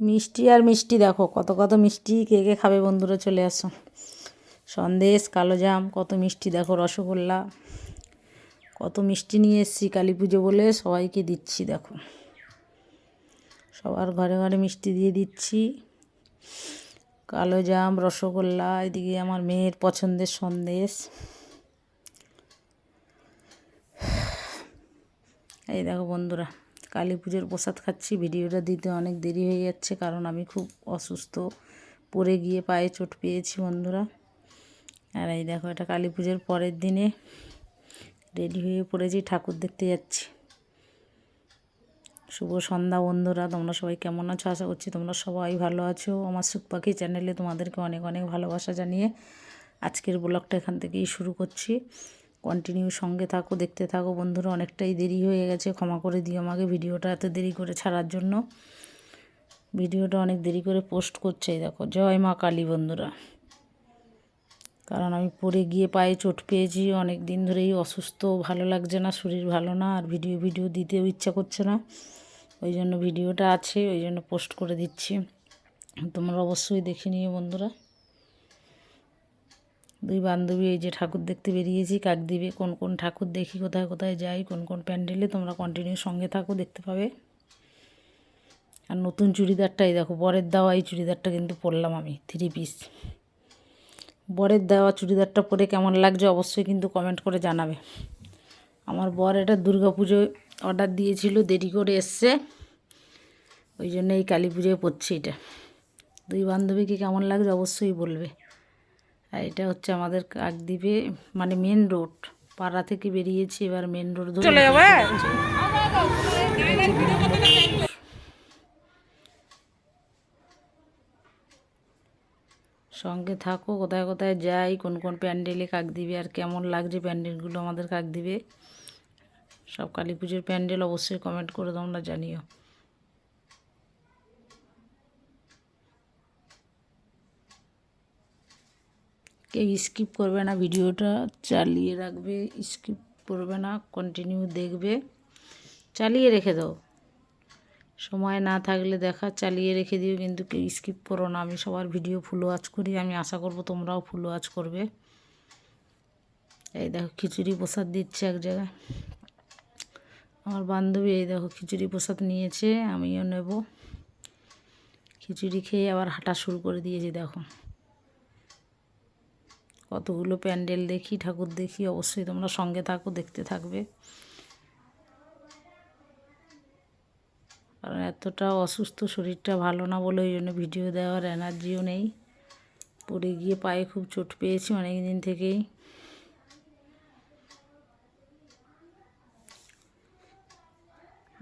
মিষ্টি আর মিষ্টি দেখো কত কত মিষ্টি, কে কে খাবে বন্ধুরা চলে আসো। সন্দেশ, কালোজাম, কত মিষ্টি দেখো, রসগোল্লা, কত মিষ্টি নিয়ে এসেছি কালী পুজো বলে সবাইকে দিচ্ছি। দেখো সবার ঘরে ঘরে মিষ্টি দিয়ে দিচ্ছি, কালোজাম, রসগোল্লা, এদিকে আমার মেয়ের পছন্দের সন্দেশ। এই দেখো বন্ধুরা কালী পুজোর প্রসাদ খাচ্ছি। ভিডিওটা দিতে অনেক দেরি হয়ে যাচ্ছে কারণ আমি খুব অসুস্থ, পড়ে গিয়ে পায়ে চোট পেয়েছি বন্ধুরা। আর এই দেখো এটা কালী পুজোর পরের দিনে রেডি হয়ে পড়েছি, ঠাকুর দেখতে যাচ্ছি। শুভ সন্ধ্যা বন্ধুরা, তোমরা সবাই কেমন আছো? আশা করছি তোমরা সবাই ভালো আছো। আমার সুখ পাখি চ্যানেলে তোমাদেরকে অনেক অনেক ভালোবাসা জানিয়ে আজকের ব্লগটা এখান থেকেই শুরু করছি। কন্টিনিউ সঙ্গে থাকো, দেখতে থাকো বন্ধুরা। অনেকটাই দেরি হয়ে গেছে, ক্ষমা করে দিও আমাকে ভিডিওটা এত দেরি করে ছাড়ার জন্য। ভিডিওটা অনেক দেরি করে পোস্ট করছে। এই দেখো জয় মা কালী বন্ধুরা, কারণ আমি পড়ে গিয়ে পায়ে চোট পেয়েছি, অনেক দিন ধরেই অসুস্থ, ভালো লাগছে না, শরীর ভালো না, আর ভিডিও দিতেও ইচ্ছা করছে না। ওই জন্য ভিডিওটা আছে, ওই জন্য পোস্ট করে দিচ্ছি, তোমরা অবশ্যই দেখে নিও বন্ধুরা। দুই বান্ধবী এই যে ঠাকুর দেখতে বেরিয়েছি কাকদ্বীপে। কোন কোন ঠাকুর দেখি, কোথায় কোথায় যাই, কোন কোন প্যান্ডেলে, তোমরা কন্টিনিউ সঙ্গে থাকো, দেখতে পাবে। আর নতুন চুড়িদারটাই দেখো, বরের দেওয়া এই চুড়িদারটা কিন্তু পরলাম আমি, 3 পিস। বরের দেওয়া চুড়িদারটা পরে কেমন লাগছে অবশ্যই কিন্তু কমেন্ট করে জানাবে। আমার বর এটা দুর্গাপুজোয় অর্ডার দিয়েছিল, দেরি করে এসছে, ওই জন্য এই কালী পুজোয় পরছি এটা। দুই বান্ধবীকে কেমন লাগছে অবশ্যই বলবে। আর এটা হচ্ছে আমাদের কাকদ্বীপে, মানে মেন রোড, পাড়া থেকে বেরিয়েছি, এবার মেন রোড ধরে চলে যাবে। সঙ্গে থাকো, কোথায় কোথায় যাই, কোন কোন প্যান্ডেলে কাকদ্বীপে, আর কেমন লাগছে প্যান্ডেলগুলো আমাদের কাকদ্বীপে। সব কালী পুজোর প্যান্ডেল অবশ্যই কমেন্ট করে তোমরা জানিও। কেউ স্কিপ করবে না, ভিডিওটা চালিয়ে রাখবে, স্কিপ করবে না, কন্টিনিউ দেখবে, চালিয়ে রেখে দাও। সময় না থাকলে দেখা চালিয়ে রেখে দিও, কিন্তু কেউ স্কিপ করো না। আমি সবার ভিডিও ফুল ওয়াচ করি, আমি আশা করব তোমরাও ফুল ওয়াচ করবে। এই দেখো খিচুড়ি প্রসাদ দিচ্ছে এক জায়গায় আমার বান্ধবী, এই দেখো খিচুড়ি প্রসাদ নিয়েছে, আমিও নেব। খিচুড়ি খেয়ে আবার হাঁটা শুরু করে দিয়েছি। দেখো কতগুলো প্যান্ডেল দেখি, ঠাকুর দেখি, অবশ্যই তোমরা সঙ্গে থাকো, দেখতে থাকবে। কারণ এতটা অসুস্থ, শরীরটা ভালো না বলে ওই জন্য ভিডিও দেওয়ার এনার্জিও নেই। পড়ে গিয়ে পায়ে খুব চোট পেয়েছি অনেক দিন থেকেই।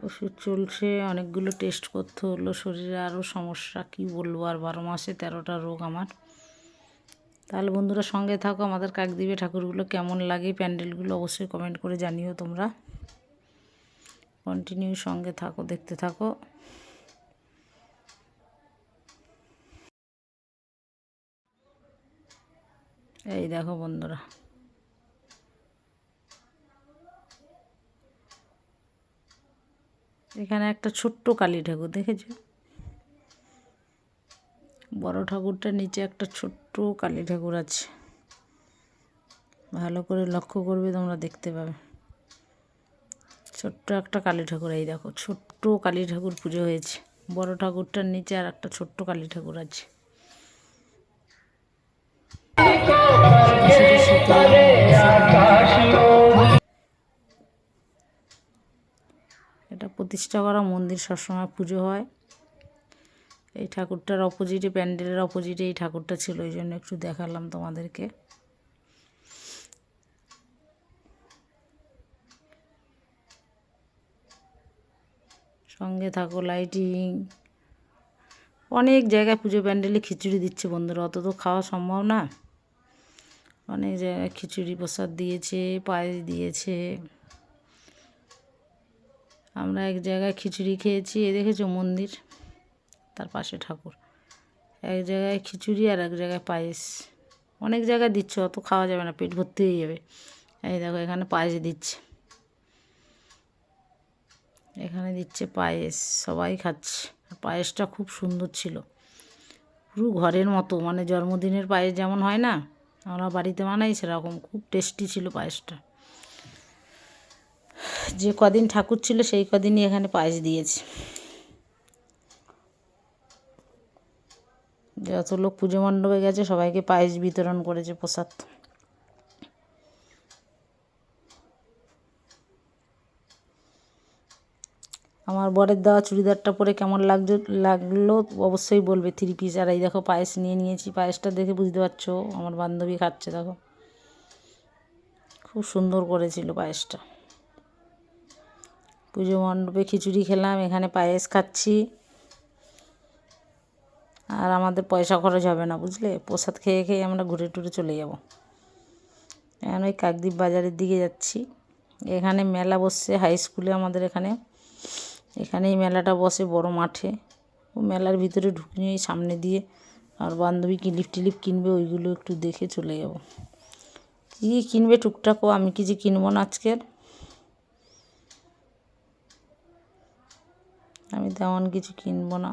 ওষুধ চলছে, অনেকগুলো টেস্ট করতে হলো, শরীরে আরও সমস্যা, কি বলবো আর, 12 মাসে 13টা রোগ আমার। তাহলে বন্ধুরা সঙ্গে থাকো, আমাদের কাকদ্বীপে ঠাকুরগুলো কেমন লাগে, প্যান্ডেলগুলো অবশ্যই কমেন্ট করে জানিও তোমরা। কন্টিনিউ সঙ্গে থাকো, দেখতে থাকো। এই দেখো বন্ধুরা এখানে একটা ছোট্ট কালী ঠাকুর দেখেছো, বড় ঠাকুরটার নিচে একটা ছোট্ট কালী ঠাকুর আছে, ভালো করে লক্ষ্য করবে তোমরা, দেখতে পাবে ছোট্ট একটা কালী ঠাকুর। এই দেখো ছোট্ট কালী ঠাকুর পুজো হয়েছে, বড় ঠাকুরটার নিচে আর একটা ছোট্ট কালী ঠাকুর আছে। এটা প্রতিষ্ঠা করা মন্দির, সবসময় পুজো হয়। এই ঠাকুরটার অপোজিটে, প্যান্ডেলের অপোজিটে এই ঠাকুরটা ছিল, ওই জন্য একটু দেখালাম তোমাদেরকে। সঙ্গে থাকো, লাইটিং, অনেক জায়গায় পুজো প্যান্ডেলে খিচুড়ি দিচ্ছে বন্ধুরা, অত তো খাওয়া সম্ভব না। অনেক জায়গায় খিচুড়ি প্রসাদ দিয়েছে, পায়েস দিয়েছে। আমরা এক জায়গায় খিচুড়ি খেয়েছি, এ দেখেছো মন্দির, তার পাশে ঠাকুর। এক জায়গায় খিচুড়ি আর এক জায়গায় পায়েস, অনেক জায়গায় দিচ্ছে, অত খাওয়া যাবে না, পেট ভর্তি হয়ে যাবে। এই দেখো এখানে পায়েস দিচ্ছে, এখানে দিচ্ছে পায়েস, সবাই খাচ্ছে। পায়েসটা খুব সুন্দর ছিল, পুরো ঘরের মতো, মানে জন্মদিনের পায়েস যেমন হয় না আমরা বাড়িতে বানাই সেরকম, খুব টেস্টি ছিল পায়েসটা। যে কদিন ঠাকুর ছিল সেই কদিনই এখানে পায়েস দিয়েছে। যত লোক পুজো মণ্ডপে গেছে সবাইকে পায়েস বিতরণ করেছে, প্রসাদ। আমার বরের দেওয়া চুড়িদারটা পরে কেমন লাগলো অবশ্যই বলবে, 3 পিস। আর এই দেখো পায়েস নিয়ে নিয়েছি, পায়েসটা দেখে বুঝতে পারছো আমার বান্ধবী খাচ্ছে, দেখো খুব সুন্দর করেছিল পায়েসটা। পুজো মণ্ডপে খিচুড়ি খেলাম, এখানে পায়েস খাচ্ছি। আর আমাদের পয়সা খরচ হবে না, বুঝলে, প্রসাদ খেয়ে খেয়ে আমরা ঘুরে টুরে চলে যাব। এখন ওই কাকদ্বীপ বাজারের দিকে যাচ্ছি। এখানে মেলা বসছে হাই স্কুলে আমাদের এখানেই মেলাটা বসে বড় মাঠে। ও মেলার ভিতরে ঢুকিয়ে ওই সামনে দিয়ে আর বান্ধবী ক্লিপ টিলিপ কিনবে, ওইগুলো একটু দেখে চলে যাব। কী কিনবে টুকটাক, ও আমি কিছু কিনবো না আজকের, আমি তেমন কিছু কিনবো না,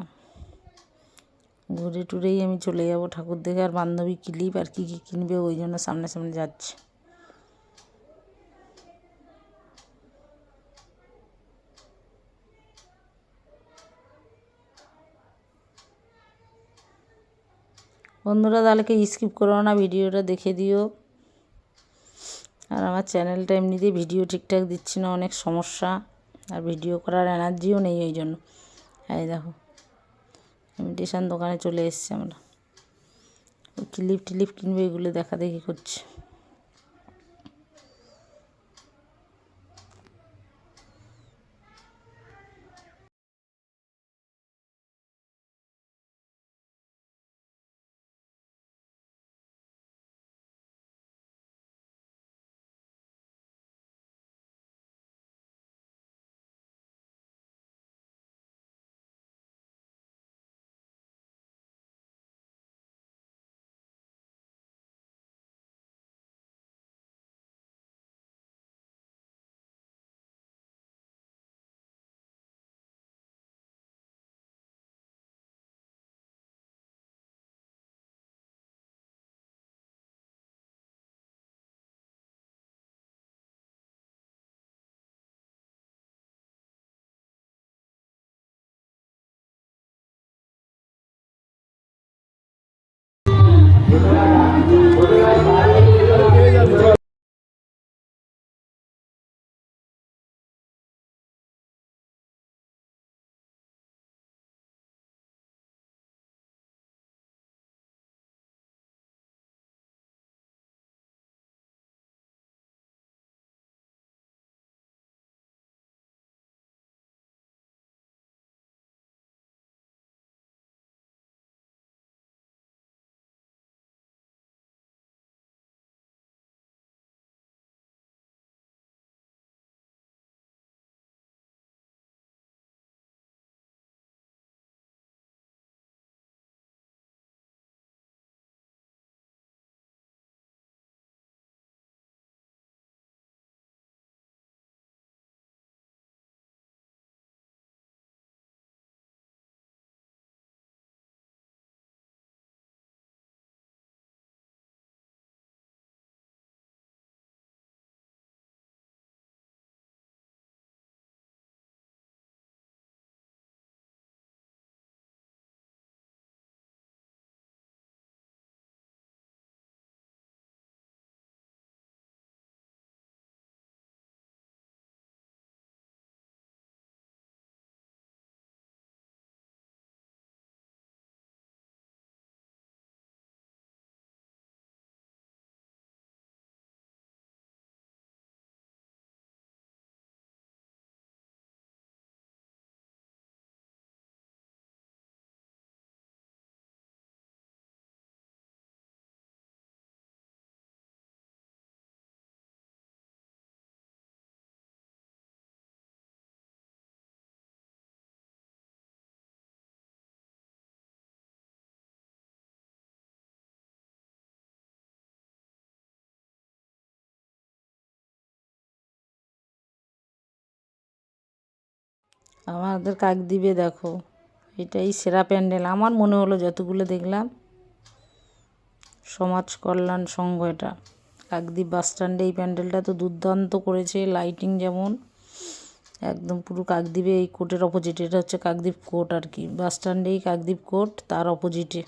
ঘুরে টুরেই আমি চলে যাব ঠাকুর দেখে। আর বান্ধবী ক্লিপ আর কী কী কিনবে ওই জন্য সামনে সামনে যাচ্ছে। বন্ধুরা তাহলে স্কিপ করো না, ভিডিওটা দেখে দিও। আর আমার চ্যানেলটা এমনিতেই ভিডিও ঠিকঠাক দিচ্ছি না, অনেক সমস্যা, আর ভিডিও করার এনার্জিও নেই ওই জন্য। এই দেখো ইমিটেশন দোকানে চলে এসেছি আমরা, ক্লিপ টিলিপ কিনবে, এগুলো দেখা দেখি করছি। আমাদের কাকদ্বীপে দেখো এটাই সেরা প্যান্ডেল আমার মনে হলো, যতগুলো দেখলাম। সমাজ কল্যাণ সংঘ, এটা কাকদ্বীপ বাস স্ট্যান্ডে। এই প্যান্ডেলটা তো দুর্দান্ত করেছে, লাইটিং যেমন একদম পুরো কাকদ্বীপে। এই কোর্টের অপোজিটে, এটা হচ্ছে কাকদ্বীপ কোর্ট আর কি, বাস স্ট্যান্ডেই কাকদ্বীপ কোর্ট, তার অপোজিটে।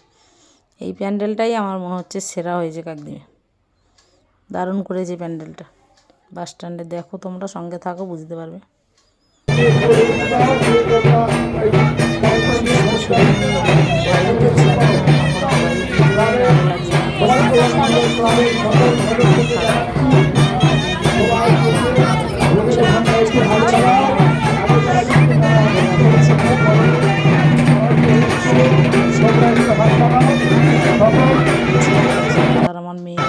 এই প্যান্ডেলটাই আমার মনে হচ্ছে সেরা হয়েছে কাকদ্বীপে, দারুণ করেছে প্যান্ডেলটা। বাস স্ট্যান্ডে দেখো, তোমরা সঙ্গে থাকো, বুঝতে পারবে। আর আমার মেয়ে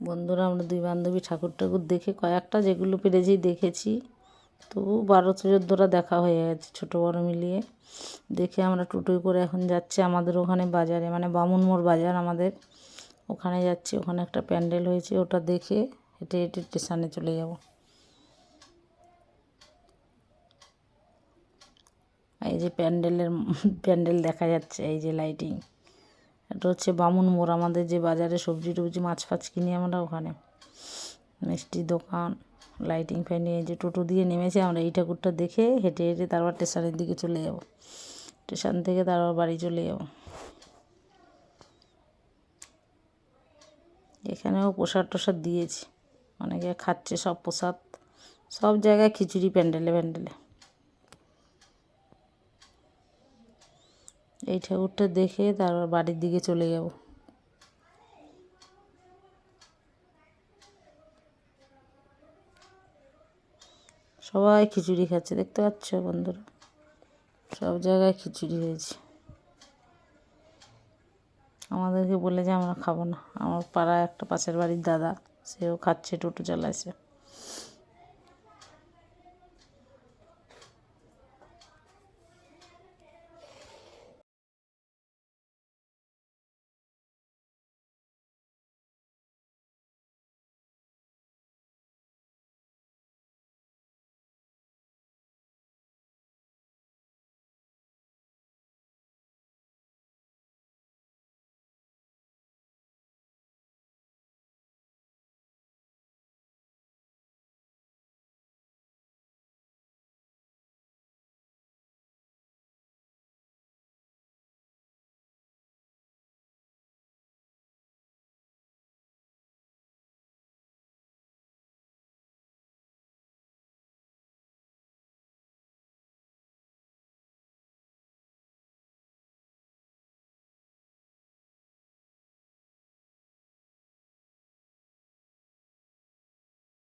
বন্ধুরা, আমরা দুই বান্ধবী ঠাকুর দেখে কয়েকটা যেগুলো পেরেছি দেখেছি, তবু 12-14টা দেখা হয়ে গেছে, ছোটো বড়ো মিলিয়ে। দেখে আমরা টোটোয় করে এখন যাচ্ছি আমাদের ওখানে বাজারে, মানে বামুনমোড় বাজার আমাদের, ওখানে যাচ্ছি। ওখানে একটা প্যান্ডেল হয়েছে, ওটা দেখে হেঁটে হেঁটে স্টেশনে চলে যাব। এই যে প্যান্ডেল দেখা যাচ্ছে, এই যে লাইটিং। এটা হচ্ছে বামুনমোড়, আমাদের যে বাজারে সবজি টবজি মাছ ফাছ কিনি আমরা, ওখানে মিষ্টি দোকান, লাইটিং ফাইটিং। এই যে টোটো দিয়ে নেমেছে আমরা, এই ঠাকুরটা দেখে হেঁটে হেঁটে তারপর স্টেশনের দিকে চলে যাব। স্টেশন থেকে তারপর বাড়ি চলে যাব। এখানেও প্রসাদ টসাদ দিয়েছে, অনেকে খাচ্ছে সব প্রসাদ, সব জায়গায় খিচুড়ি, প্যান্ডেলে প্যান্ডেলে। এই ঠাকুরটা দেখে তারপর বাড়ির দিকে চলে যাব। সবাই খিচুড়ি খাচ্ছে, দেখতে পাচ্ছ বন্ধুরা, সব জায়গায় খিচুড়ি হয়েছে। আমাদেরকে বলে যে আমরা খাবো না। আমার পাড়ায় একটা পাশের বাড়ির দাদা, সেও খাচ্ছে, টোটো চালাইছে।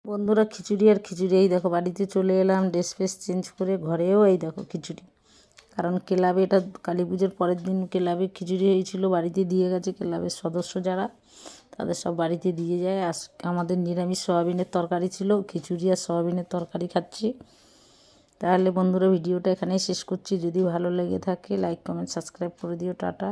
বন্ধুরা, খিচুড়ি আর খিচুড়ি, এই দেখো বাড়িতে চলে এলাম ড্রেস ফ্রেস চেঞ্জ করে। ঘরেও এই দেখো খিচুড়ি, কারণ ক্লাবে এটা কালী পুজোর পরের দিন ক্লাবে খিচুড়ি হয়েছিল, বাড়িতে দিয়ে গেছে ক্লাবের সদস্য যারা, তাদের সব বাড়িতে দিয়ে যায়। আজ আমাদের নিরামিষ সয়াবিনের তরকারি ছিল, খিচুড়ি আর সয়াবিনের তরকারি খাচ্ছি। তাহলে বন্ধুরা, ভিডিওটা এখানেই শেষ করছি। যদি ভালো লেগে থাকে লাইক কমেন্ট সাবস্ক্রাইব করে দিও। টাটা।